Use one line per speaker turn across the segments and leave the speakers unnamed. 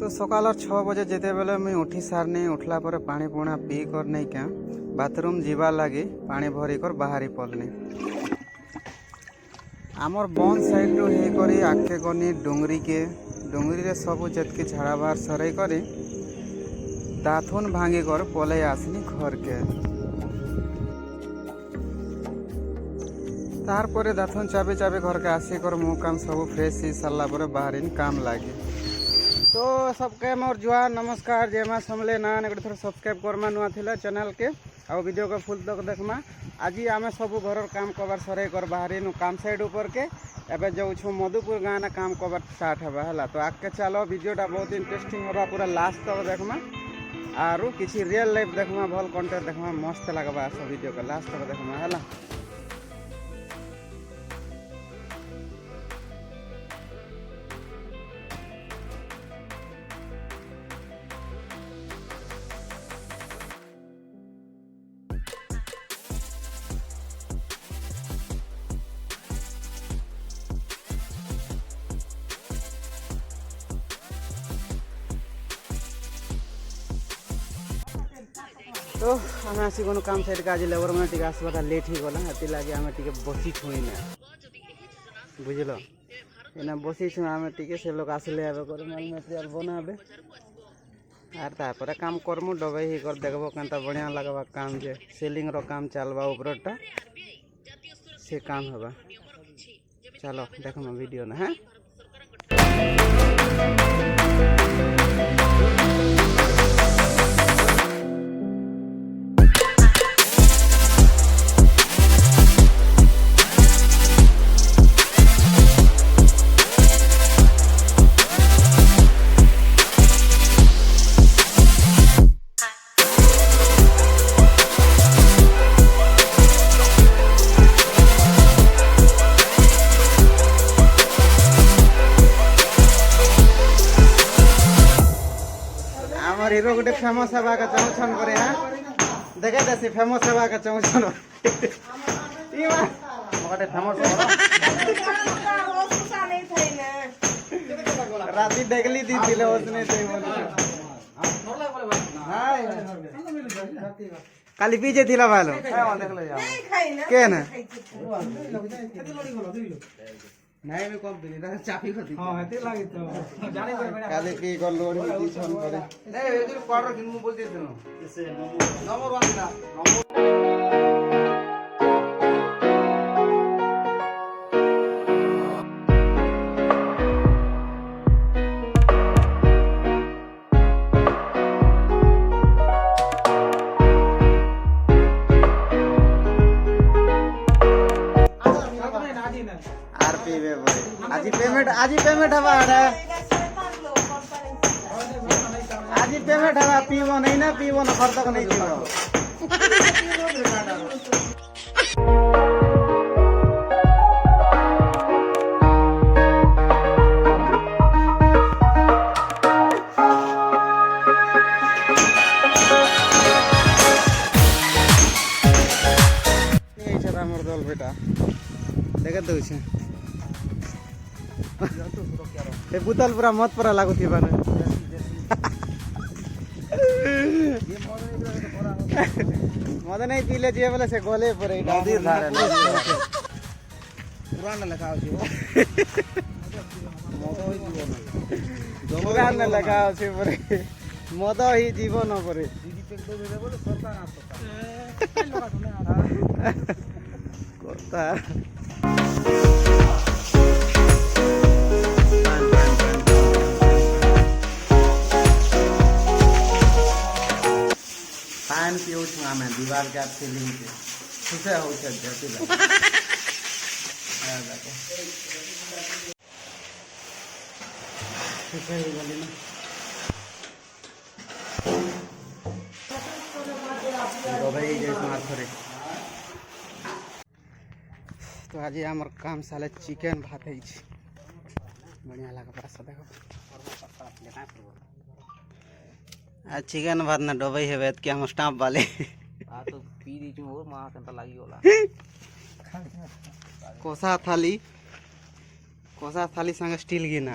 तो सकाल 6 बजे जिते बेले मुई उठी सारनी उठला पर पानी पुणा पी कर नहीं क्या बाथरूम जीवा लगी पानी भरी कर बाहरी पड़नी आमर बंद साइड रू आगे गनी डुंगरी रे सब जितकी झाड़ा बाहर सरई करी दाथुन भांगी कर पलई आसनी घर के तारपरे दाथुन चाबी चाबी घर के आसिकर मुँह काम सब फ्रेश ही सारा पर बाहर काम लगे तो सबके मोर जुआ नमस्कार जय माँ समले ना गोटे थोड़ा सब्सक्राइब करमा नुआ थिला चैनल के आउ वीडियो को फुल तक देखमा आज आम सब घर काम कबार सर कर बाहरी काम साइड ऊपर के एवं जाऊँ मधुपुर गाँव ना काम कबार स्टार्ट हवा है तो आगे चलो वीडियोटा बहुत इंटरेस्टिंग होगा पूरा लास्ट तक देखमा आरु किसी रियल लाइफ देखमा भल कंटेंट देखमा मस्त लगवा सब वीडियो को लास्ट तक देखमा है। तो आम आसी गनु काम साइड के आज लेबर मैंने टी आसबाटा लेट ही गला ये लगे आम टे बसी छुई ना बुझल एना बसी छु आम टे से लोग आसले आबे कर माल मटेरियल बनाबे आर तापर काम करमु डबे ही कर देखबो केनता बढ़िया लगबा काम जे सेलिंग रो काम चलबा ऊपरटा से काम हबा चलो देखम वीडियो ना हैं। हिरो गोटे फेमस हवा का चाहछन करे हां देखे देसी फेमस हवा का चाहछन ई गोटे फेमस राती देखली दी दिले उसने ते हाय काली पीछे थिला भालो के ना नहीं में कम दिनी ता चापी खती हां हेते लागी तो जाने काले की कर लोड की छन करे नहीं ए जो क्वार्टर किन मु बोलते थे इसे नंबर 1 ना आज पेमेंट हवा आज पेमेंट हवा पीबो नहीं ना पीबो ना खर्च नहीं जीवो नहीं छरा मोर दल बेटा देखे दो छे ए बुतल पूरा मत पूरा लागू थी बाने मद नहीं पीले जे बोले से गोले पर नदी धारे पुराना लगाओ छी मद ही जीवन पुराना लगाओ छी पर मद ही जीवन पर दीदी पे दो दे बोले सरकार कोता पान पियो छु आमे दीवार के सीलिंग के खुशे हो छ जति बा आ जाको खुशे हो गली ना तो भाई जैसे मार करे तो आज हमर काम साले चिकन भात है बढ़िया लगा पास देखो आज चिकन भात ना डबई हेबे कि हम स्टाफ वाले आ तो पी दी छु और मां केनता लागी होला कोसा थाली संग स्टील गिना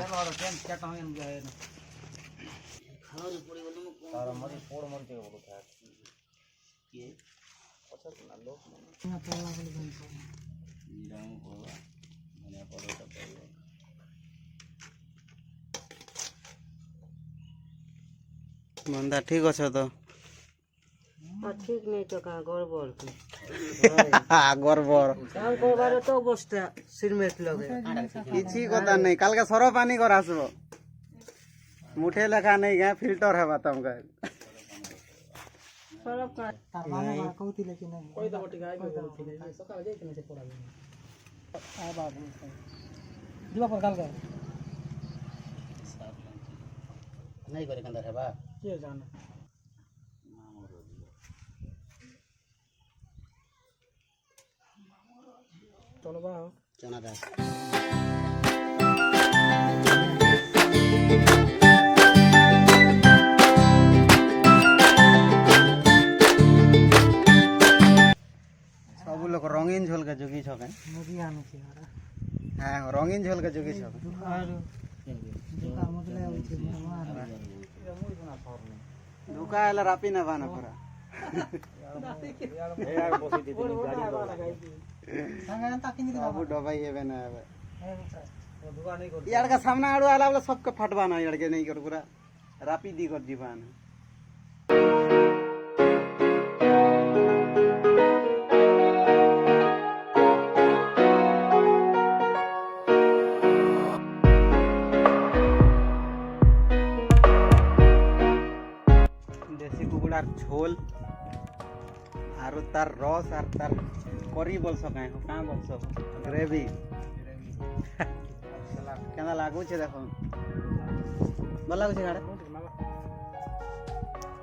मंदा ठीक अच्छे तो
ঠিক নেই তো কা গড়বড় কি
গড়বড়
কাম করবার তো অবস্থা সিমেন্ট লগে
କିଛି କଥା नहीं काल के सरो पानी कर आसबो मुठे लेखा नहीं गए फिल्टर है तुमके
সরব না
তার মানে কৌতিলে কি নাই কই দাও ঠিক আইবে সকালে যাইতে না সে পড়াবে আ বাবু দিবা পর কালকে
नहीं करे कंदर है बा
কে জানে চলো বা
चना दास सब लोग रंगीन झोल के जोगी छके
নদী আনছি আরা
हां रंगीन झोल के जोगी छके
আর দুকা মতলে হইছে মার
दुका एला रापी ना बाना पूरा
संगे ताकिनी दिबा
बाबू डबाई हेबे ना हेबे
हे दुका नहीं कर
यार का सामने आड़ू आला वाला सबके फटवाना यार के नहीं कर पूरा रापी दी कर जीवान देसी कुकुड़ार झोल आरो तार रस आर तार करी बोल सकाय हो का बोल सक ग्रेवी केना लागू छे देखो भल लागू छे गाड़े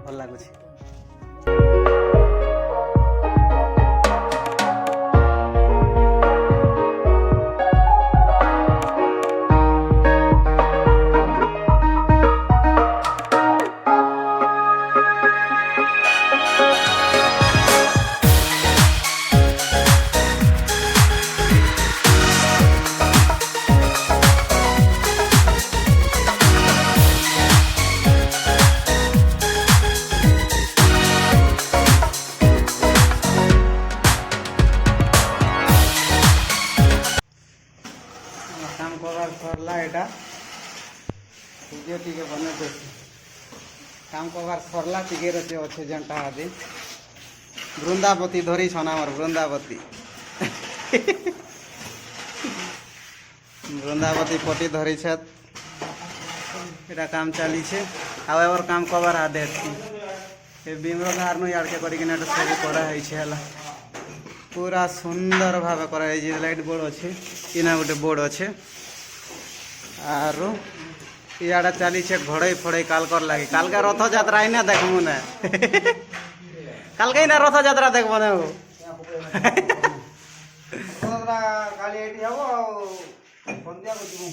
भल लागू छे काम करवार सरला एटा टिके टिके बने दे काम करवार सरला टिके रचे अच्छे जनता आदि वृंदावती धरी छना हमर वृंदावती वृंदावती पटी धरी छत एटा काम चली छे हावेवर काम करवार आदे ए बिमरो कारनो यार के करी किना सब करा है छे हला पूरा सुंदर भाव करा है जे लाइट बोर्ड अच्छे इना गोटे बोर्ड अच्छे आरो इयाडा चली छे घोड़े फोड़े कालकर लागी कालका रथ यात्रा आईना देखमु ना कालका ना रथ यात्रा देखबो ना हो काली एटी हबो संध्या को दिमु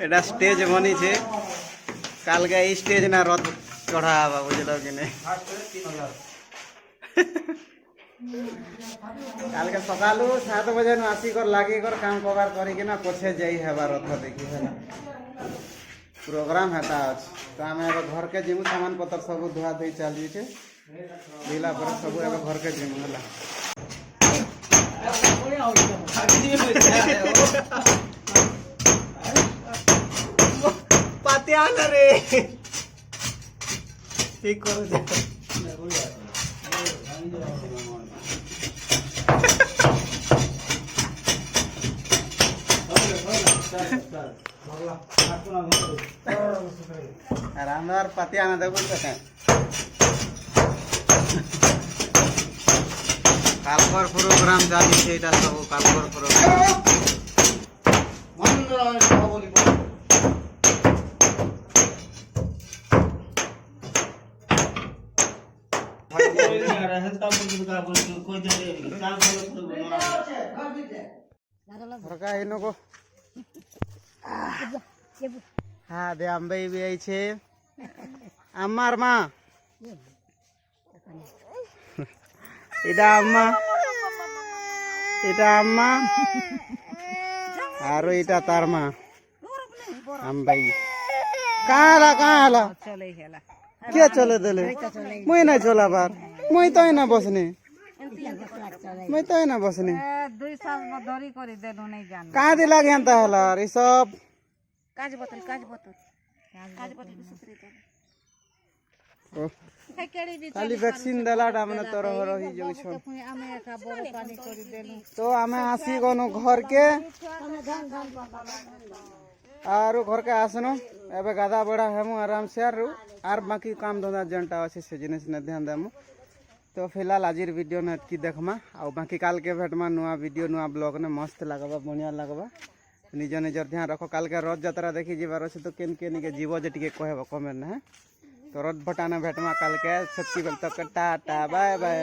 एटा स्टेज बनी छे कालका ई स्टेज ना रथ चढ़ा आबा बुझलो कि नहीं काल के सकालू 7 बजे न आसी कर लागी कर काम कबार करी के ना पछे जाई हेबा रथ देखी है प्रोग्राम हेता अछि तो हमें अब घर के जिमु सामान पत्र सब धुआ धुई चली छे ढीला पर सब अब घर के जिमु हला पातिया न रे ठीक करो जा रामदार पतिया ना देखो तो कालकर प्रोग्राम जाली छे एटा सब कालकर प्रोग्राम मंगल बोली हाँ दे अम्बे भी आई छे अम्मार माँ इटा अम्मा आरो इटा तार माँ अम्बे कहाँ हला किया चले देले मुई नहीं चलाबार मुई तो ना बसने मुई तो ना बसने
2 साल धरी करी देलु नहीं जान
कहाँ दिला गया हला ई सब
काज बोतल सुतरी
ओह,
दे केड़ी भी
खाली वैक्सीन देला हमने तो रही जो छो
आमे एका बड़ पानी करी देलु
तो आमे आसी गनो घर के आरो घर के आसनो एबे गादा बड़ा हेमु आराम से आर बाकी काम धंधा जनटा अच्छे से जिनिस ने ध्यान देमु तो फिलहाल आजिर वीडियो ने की देखमा आ बाकी काल के भेटमा नुआ वीडियो नुआ ब्लॉग ने मस्त लागबा बढ़िया लागबा निज निजर ध्यान रखो काल के रथ यात्रा देखी जीवार अच्छे तो केन केन के जीव जे टिके कहब कमेंट है तो रथ भटाना भेटमा काल के सच्ची बोल तो टाटा बाय बाय।